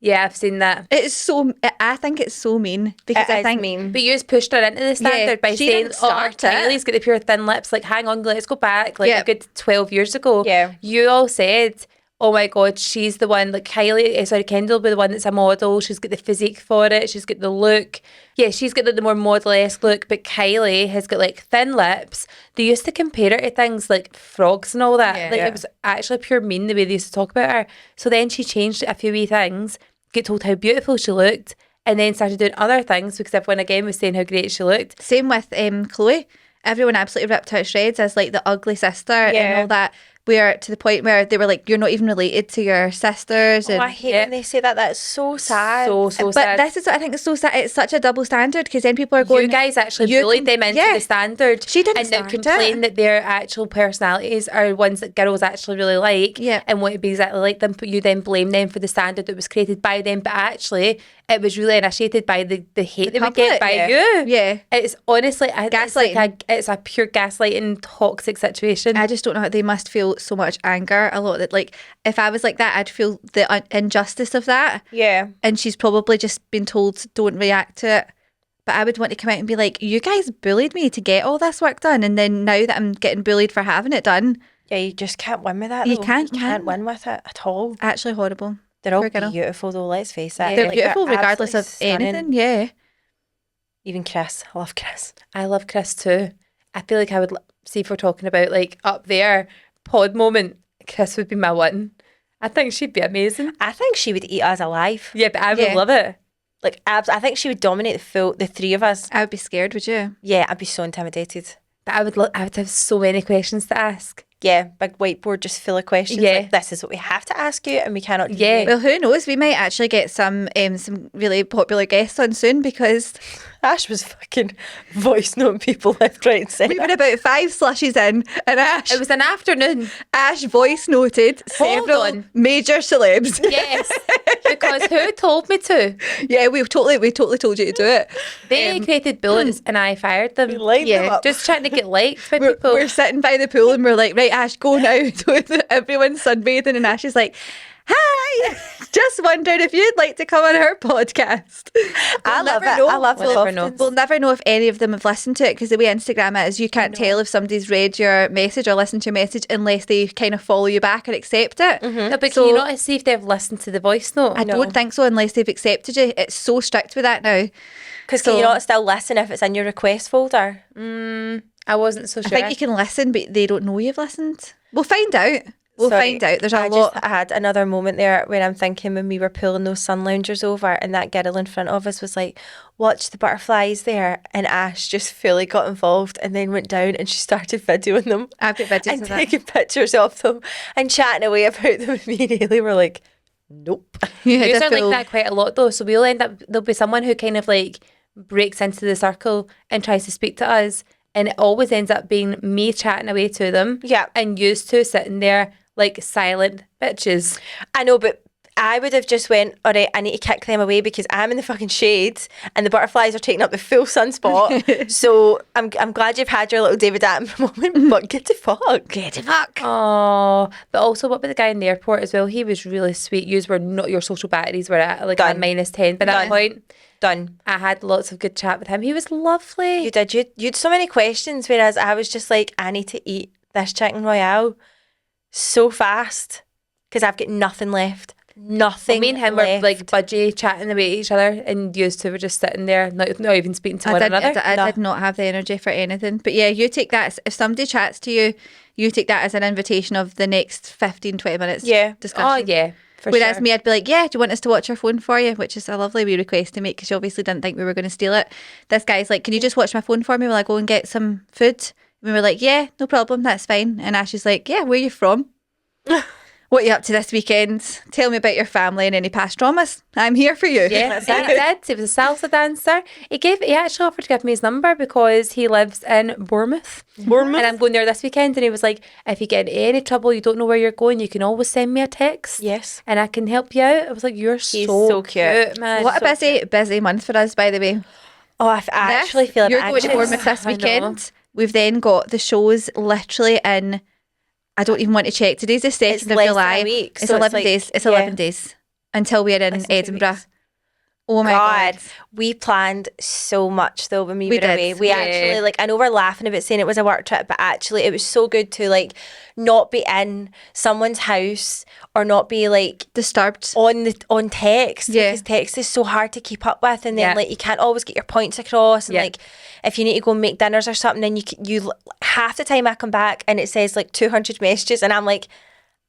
Yeah, I've seen that. It's so, I think it's so mean because It I is think mean. But you just pushed her into the standard by she saying, didn't start it. Kylie's got the pure thin lips. Like, hang on, let's go back like Yeah. a good 12 years ago. Yeah. You all said, oh my God, she's the one, like Kendall will be the one that's a model. She's got the physique for it. She's got the look. Yeah, she's got the more model-esque look, but Kylie has got like thin lips. They used to compare her to things like frogs and all that. It was actually pure mean the way they used to talk about her. So then she changed a few wee things, get told how beautiful she looked, and then started doing other things because everyone again was saying how great she looked. same with Chloe. Everyone absolutely ripped her to shreds as like the ugly sister and all that. Where to the point where they were like, you're not even related to your sisters. Oh, And I hate when they say that. That's so sad. So but sad. this is what I think is so sad. It's such a double standard because then people are going, You guys actually bullied them into the standard. She didn't and now start complain that their actual personalities are ones that girls actually really like and want to be exactly like them, but you then blame them for the standard that was created by them, but actually it was really initiated by the hate they would get by you. Yeah. It's honestly Gaslighting. it's a pure gaslighting toxic situation. I just don't know how they must feel so much anger a lot. That like if I was like that, I'd feel the injustice of that. Yeah. And she's probably just been told don't react to it. But I would want to come out and be like, you guys bullied me to get all this work done, and then now that I'm getting bullied for having it done, Yeah, you just can't win with that. You though. can't You can't win with it at all. actually horrible. They're all Poor girl. beautiful though, let's face it. They're Like, beautiful regardless of absolutely stunning. anything. Yeah. Even Chris. I love Chris. I love Chris too. I feel like I would see if we're talking about like up there pod moment, Chris would be my one. I think she'd be amazing. I think she would eat us alive. Yeah, but I would Yeah. love it. Like, I think she would dominate the three of us. I would be scared, would you? Yeah, I'd be so intimidated. But I would have so many questions to ask. Yeah, big whiteboard just full of questions. Yeah. Like, this is what we have to ask you and we cannot Yeah. deviate. Well, who knows? We might actually get some really popular guests on soon because Ash was fucking voice noting people left, right and centre. we were about 5 slushies in and It was an afternoon. Ash voice noted Hold several on. major celebs. Yes. Because who told me to? Yeah, we totally told you to do it. They created bullets and I fired them. Lined them Yeah. up. Just trying to get liked by We're, people. we're sitting by the pool and we're like, right, Ash, go now. Everyone's sunbathing and Ash is like, hi, just wondered if you'd like to come on our podcast. I love never it. know. I love We'll the never know. often. We'll never know if any of them have listened to it because the way Instagram is, you can't tell if somebody's read your message or listened to your message unless they kind of follow you back or accept it. No, but So- can you not see if they've listened to the voice note? I don't think so unless they've accepted you. It's so strict with that now. Because can you not still listen if it's in your request folder? I wasn't so I sure. think you can listen, but they don't know you've listened. We'll find out. We'll Sorry, find out. There's a I lot. just had another moment there when I'm thinking when we were pulling those sun loungers over and that girl in front of us was like, watch the butterflies there, and Ash just fully got involved and then went down and she started videoing them I've got videos and of that. taking pictures of them and chatting away about them. And me and Hayley were like, nope. Yeah, You the are like full- that quite a lot though. So we'll end up, there'll be someone who kind of like breaks into the circle and tries to speak to us. And it always ends up being me chatting away to them. Yeah. And used to sitting there like silent bitches. I know, but I would have just went, all right, I need to kick them away because I'm in the fucking shade and the butterflies are taking up the full sunspot. So I'm glad you've had your little David Attenborough moment, but get the fuck. Get the fuck. Oh, but also what about the guy in the airport as well? He was really sweet. Yous were not, your social batteries were at like a Done. -10 by that Done. point. Done. I had lots of good chat with him. He was lovely. You did. You had so many questions, whereas I was just like, I need to eat this chicken royale so fast because I've got nothing left. Nothing. Me and him left. were like budgie chatting away at each other, and you two were just sitting there, not even speaking to one another. I did not have the energy for anything. But yeah, you take that, if somebody chats to you, you take that as an invitation of the next 15, 20 minutes discussion. Oh yeah. Whereas sure. me, I'd be like, yeah, do you want us to watch our phone for you? Which is a lovely wee request to make because you obviously didn't think we were going to steal it. This guy's like, can you just watch my phone for me while I go and get some food? And we were like, yeah, no problem, that's fine. And Ash is like, yeah, where are you from? What are you up to this weekend? Tell me about your family and any past traumas. I'm here for you. Yeah, he did. He was a salsa dancer. He actually offered to give me his number because he lives in Bournemouth. And I'm going there this weekend, and he was like, if you get in any trouble, you don't know where you're going, you can always send me a text. Yes. And I can help you out. I was like, He's so so cute. man. What a busy month for us, by the way. Oh, I actually feel You're going to Bournemouth this I know. weekend. We've then got the shows literally in, I don't even want to check. Today's the 2nd It's of less than July. a week, It's so 11 like- days. It's yeah. 11 days until we're in Less than 2 Edinburgh. weeks. Oh my God. We planned so much though when we We were did, away. We yeah. actually like, I know we're laughing about saying it was a work trip, but actually it was so good to like not be in someone's house or not be like Disturbed. on text. Yeah. Because text is so hard to keep up with, and then Yeah. like you can't always get your points across, and Yeah. like if you need to go and make dinners or something, then you half the time I come back and it says like 200 messages, and I'm like,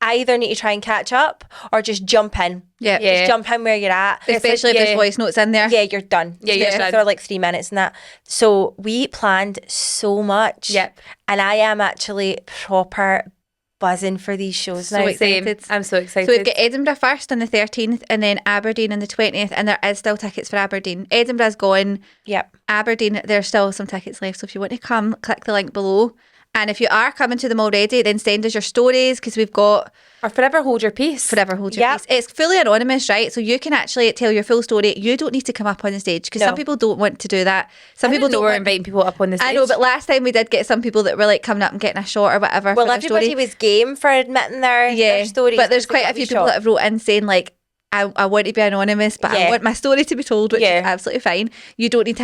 I either need to try and catch up or just jump in. Yeah. Just jump in where you're at. Especially if there's voice notes in there. Yeah, you're done. Yeah, you're Especially if done. they're like 3 minutes and that. So we planned so much. Yep. And I am actually proper buzzing for these shows So now. excited. I'm so excited. So we've got Edinburgh first on the 13th and then Aberdeen on the 20th, and there is still tickets for Aberdeen. Edinburgh's gone. Yep. Aberdeen, there's still some tickets left. So if you want to come, click the link below. And if you are coming to them already, then send us your stories because we've got or forever hold your peace. Forever Hold Your Yep. Peace. It's fully anonymous, right? So you can actually tell your full story. You don't need to come up on the stage because No. some people don't want to do that. Some people People don't we're want. inviting people up on the stage. I know, but last time we did get some people that were like coming up and getting a shot or whatever. Well, for their everybody story. was game for admitting their stories. but there's because they quite a got few wee people shot. that have wrote in saying like, I want to be anonymous, but I Yeah. want my story to be told, which Yeah. is absolutely fine. You don't need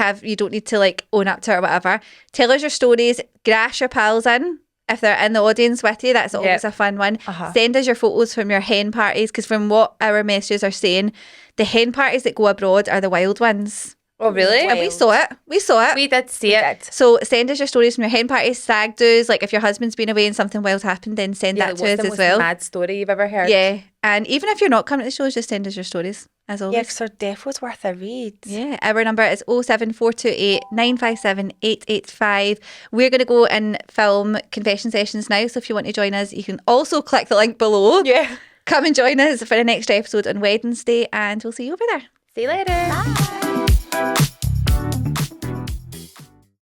to like own up to it or whatever. Tell us your stories. Grass your pals in. If they're in the audience with you, that's always a fun one. Uh-huh. Send us your photos from your hen parties, because from what our messages are saying, the hen parties that go abroad are the wild ones. Oh, really? And we saw it. We saw it. We did see it. Did. So send us your stories from your hen parties, stag do's. Like if your husband's been away and something wild happened, then send Yeah, that what's to the us as most well. mad story you've ever heard? Yeah. And even if you're not coming to the shows, just send us your stories, as always. Yeah, because our defo's worth a read. Yeah, our number is 07428 957 885. We're going to go and film confession sessions now. So if you want to join us, you can also click the link below. Yeah. Come and join us for the next episode on Wednesday, and we'll see you over there. See you later. Bye.